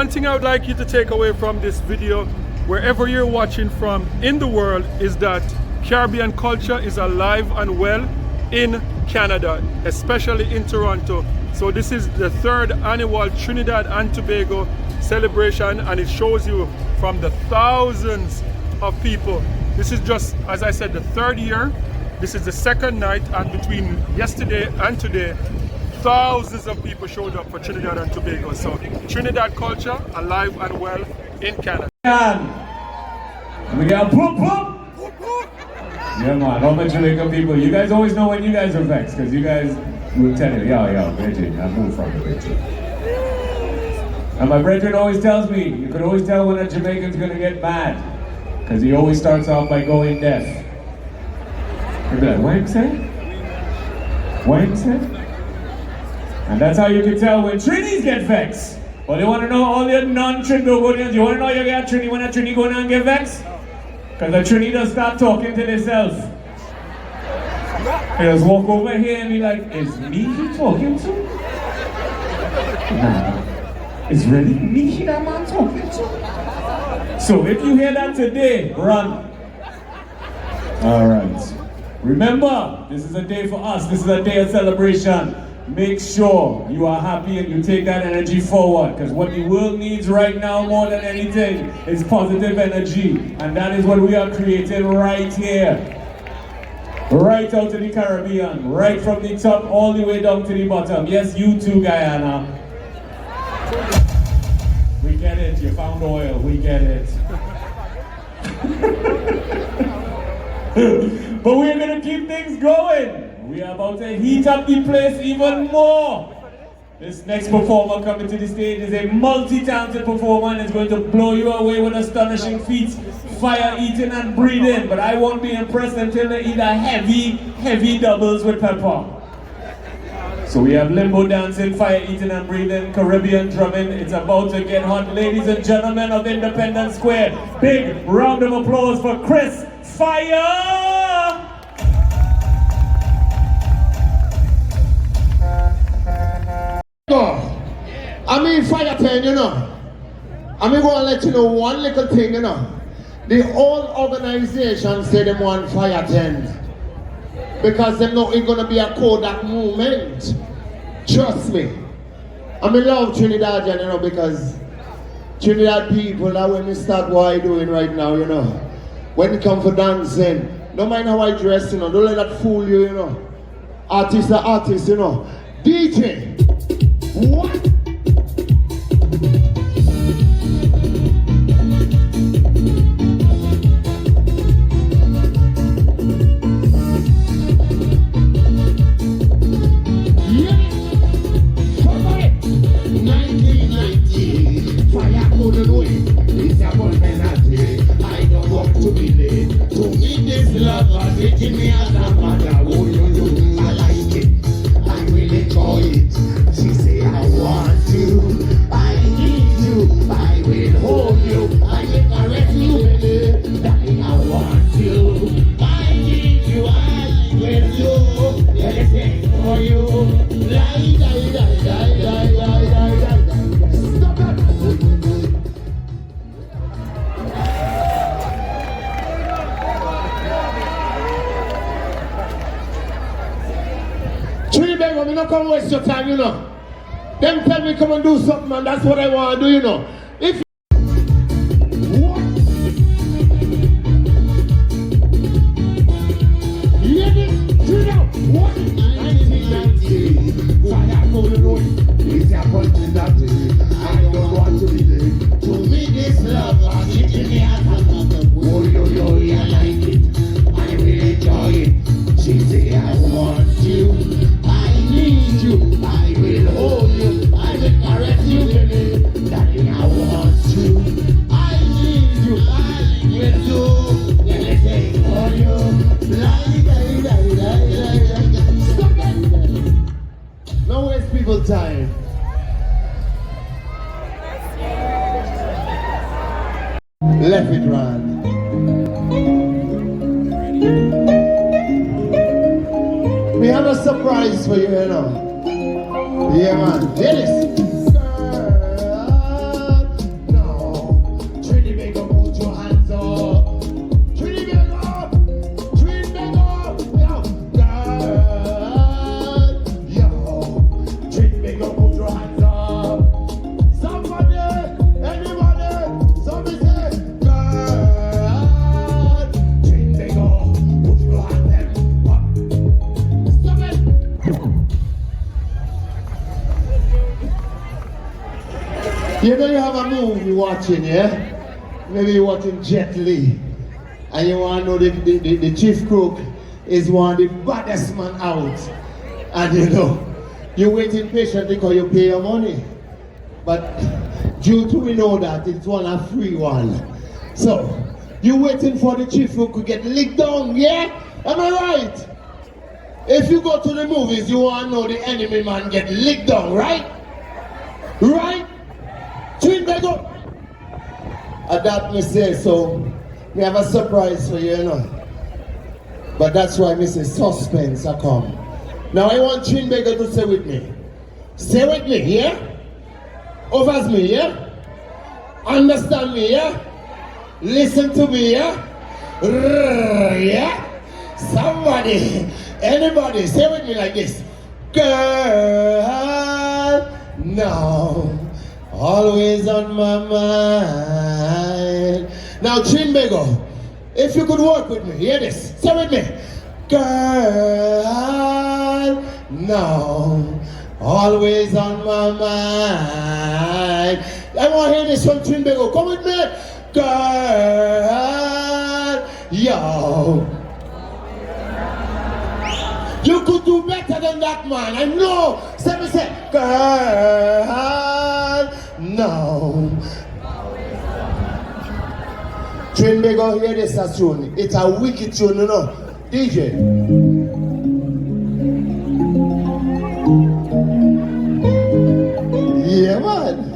one thing I would like you to take away from this video, wherever you're watching from in the world, is that Caribbean culture is alive and well in Canada, especially in Toronto. So this is the 3rd annual Trinidad and Tobago celebration, and it shows you from the thousands of people. This is just, as I said, the 3rd year. This is the 2nd night, and between yesterday and today, thousands of people showed up for Trinidad and Tobago. So Trinidad culture alive and well in Canada. We got poop poop. Yeah man, all my Jamaican people, you guys always know when you guys are vexed, because you guys will tell you, yo, Bridget, I moved from the Bridget. And my brethren always tells me, you can always tell when a Jamaican's gonna get mad, because he always starts off by going deaf. You'll be like, what you say? What you say? And that's how you can tell when Trinis get vexed. Well, you want to know all your non-Trinidadians, you want to know you get Trini when a Trini go down and get vexed? Because the Trini does start talking to themselves. They just walk over here and be like, is me he talking to? Nah, it's really me that man talking to? So if you hear that today, run. Alright. Remember, this is a day for us, this is a day of celebration. Make sure you are happy and you take that energy forward, because what the world needs right now more than anything is positive energy, and that is what we are creating right here, right out to the Caribbean, right from the top all the way down to the bottom. Yes, you too, Guyana. We get it, you found oil, we get it. But we're gonna keep things going. We are about to heat up the place even more. This next performer coming to the stage is a multi-talented performer and is going to blow you away with astonishing feats, fire eating and breathing. But I won't be impressed until they eat a heavy doubles with pepper. So we have limbo dancing, fire eating and breathing, Caribbean drumming. It's about to get hot, ladies and gentlemen of Independence Square. Big round of applause for Chris Fire! I mean fire thing, you know. I'm going to let you know one little thing, you know. The whole organization say them want fire thing. Because they know it's going to be a Kodak movement. Trust me. I love Trinidad, you know, because Trinidad people, that when we start what I doing right now, you know. When it comes for dancing, don't mind how I dress, you know. Don't let that fool you, you know. Artists are artists, you know. DJ. What? I'm not gonna waste your time, you know. Them tell me come and do something, and that's what I want to do, you know. If what? Ladies, turn out. What? 1990. Fire for the road. It's appointed that day. I don't want to be there. To me, this love, I'm sitting here at the oh, yo, I like it. I will enjoy it. She say, I want you. You, I will hold you, I will caress you, baby. Daddy, I want you, I need you, I will do anything for you. Stop it! No waste people time. Left it run. We have a surprise for you, you know. Yeah, man. Hear this. Girl, Trinidad, put your hands up. Trinidad, Trinidad, yo, girl, yo. Trinidad, put your hands up. Somebody, anybody, somebody say, girl, Trinidad, put your hands up. Stop it. You know you have a movie watching, yeah? Maybe you're watching Jet Li, and you want to know the chief crook is one of the baddest man out. And you know, you're waiting patiently because you pay your money. But due to we know that it's one a free one. So, you're waiting for the chief crook to get licked down, yeah? Am I right? If you go to the movies, you want to know the enemy man get licked down, right? Right? Trinidad. And that me say so. We have a surprise for you, you know. But that's why me say suspense I come. Now I want Trinidad to say with me. Say with me, yeah? Overs me, yeah? Understand me, yeah? Listen to me, yeah? Yeah? Somebody, anybody, say with me like this. Girl, no. Always on my mind. Now, Trinidad, if you could work with me, hear this. Say with me. Girl, no. Always on my mind. I want to hear this from Trinidad. Come with me. Girl, yo. You could do better than that, man. I know. Say me say, girl, no. Trinidad, hear this as tune. It's a wicked tune, you know. DJ. Yeah, man.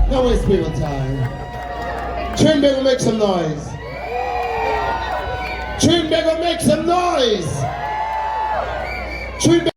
Don't waste people time. Trinidad, make some noise. Trinidad, make some noise. Trinidad.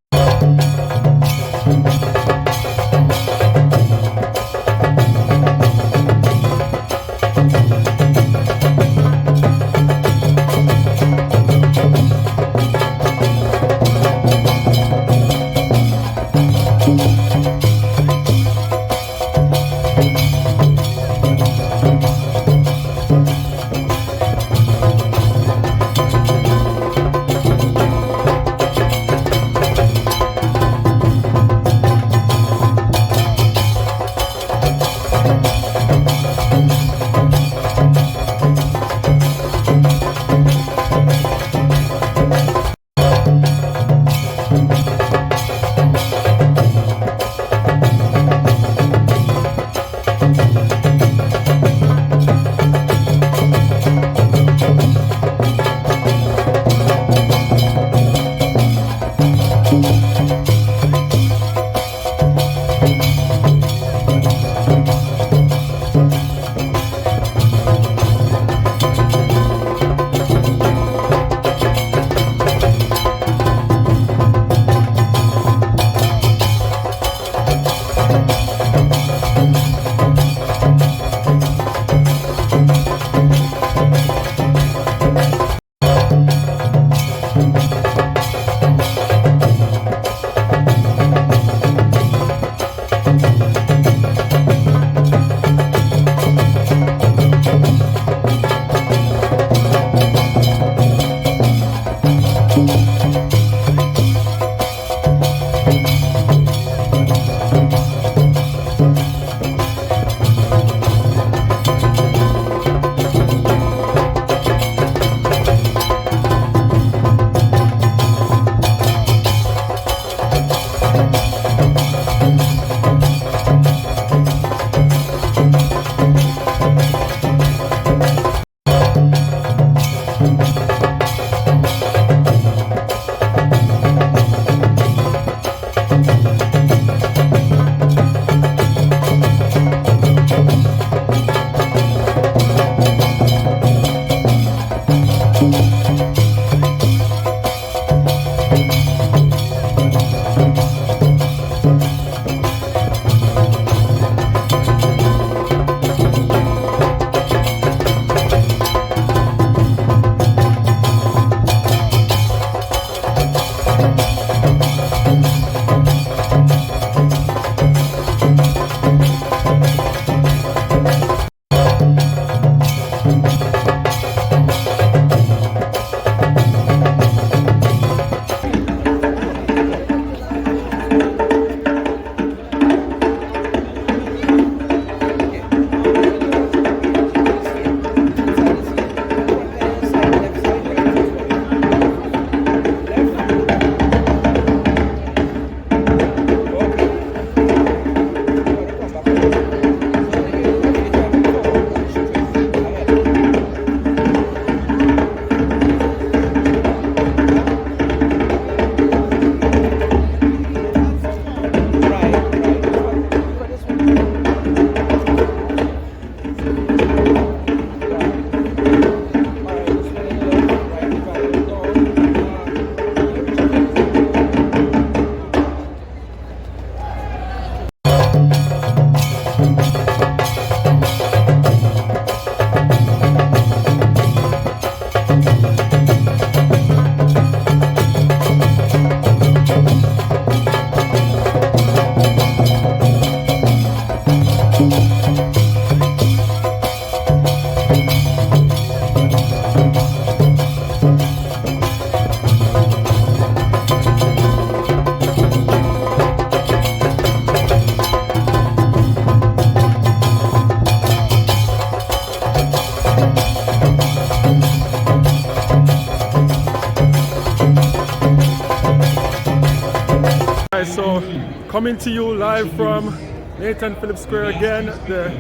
So coming to you live from Nathan Phillips Square again, the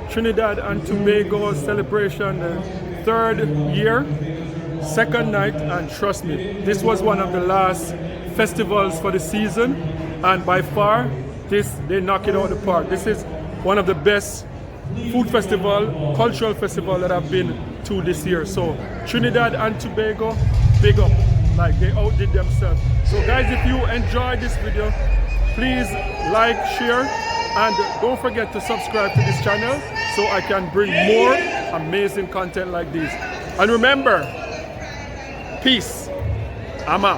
Trinidad and Tobago celebration, the 3rd year, 2nd night, and trust me, this was one of the last festivals for the season, and by far they knock it out of the park. This is one of the best food festival, cultural festival that I've been to this year. So Trinidad and Tobago, big up, like they outdid themselves. So guys, if you enjoyed this video, please like, share, and don't forget to subscribe to this channel so I can bring more amazing content like this. And remember, peace. I'm out.